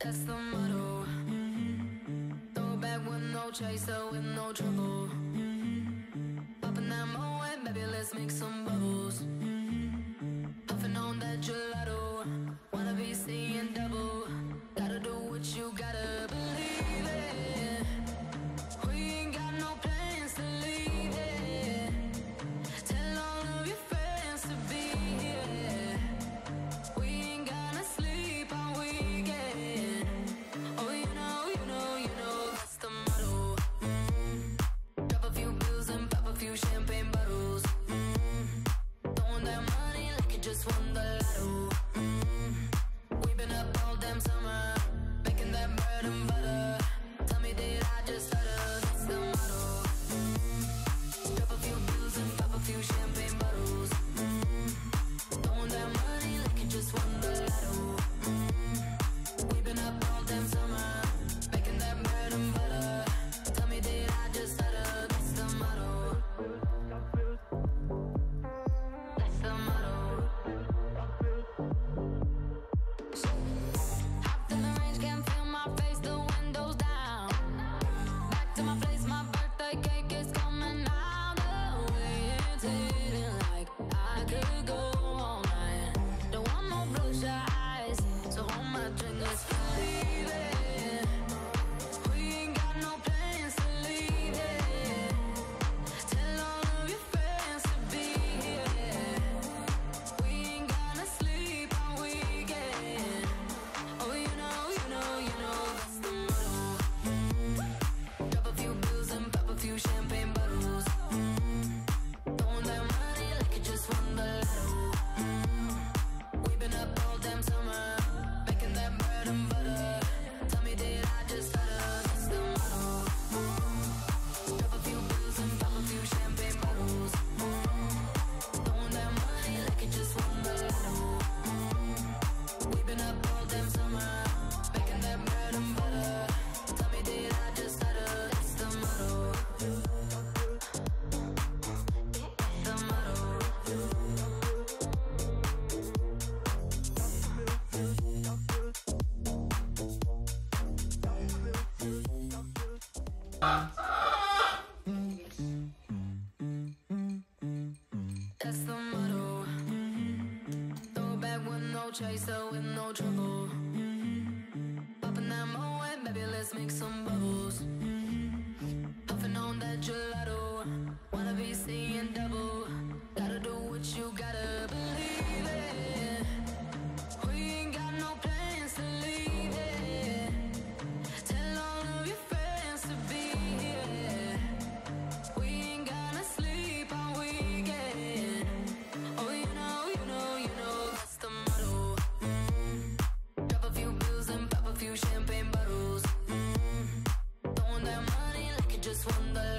That's the motto. Throw back with no chaser, with no trouble. Popping that Moet, baby, let's make some bubbles. Puffing on that gelato, wanna be seeing double. Gotta do what you gotta believe it. We ain't got no plans to leave it. Tell all of your friends to be here. We ain't gonna sleep all weekend. Oh, you know, that's the motto. Drop a few bills and pop a few champagne bottles. Throwing that money like you just won the lotto. We've been up all damn summer, making that bread and butter. Tell me, did I just stutter? That's the motto. Drop a few bills and pop a few champagne bottles. Throwing that money like you just won the lotto. We've been up all damn summer, making that bread and butter. Tell me, did I just stutter? That's the motto. That's the motto. Hopped in the range, can't feel my face, the windows down. Back to my place, my birthday cake is coming out. The way it's hitting, like I could go all night. Don't want no bloodshot eyes, so hold my drink, let's believe it. We ain't got no plans to leave it. Tell all of your friends to be here. We ain't gonna sleep all weekend. Oh, you know, that's the motto. Drop a few bills and pop a few champagne bottles. Throwing that money like you just won the lotto. We've been up all damn summer, making that bread and butter. Tell me, did I just stutter? That's the motto. Drop a few bills and pop a few champagne bottles. Throwing that money like you just won the lotto. We've been up all damn summer, making that bread and butter. Tell me, did I just stutter? That's the motto. That's the motto. That's the motto. Throw back with no chaser, with no trouble. Popping that Moet, baby, let's make some bubbles. Puffing on that gelato, wanna be seeing double. Gotta do what you gotta believe it. We ain't got no plans to leave it. Tell all of your friends to be here. We ain't gonna sleep all weekend. Oh, you know, that's the motto. Drop a few bills and pop a few champagne bottles. Throwing that money like you just won the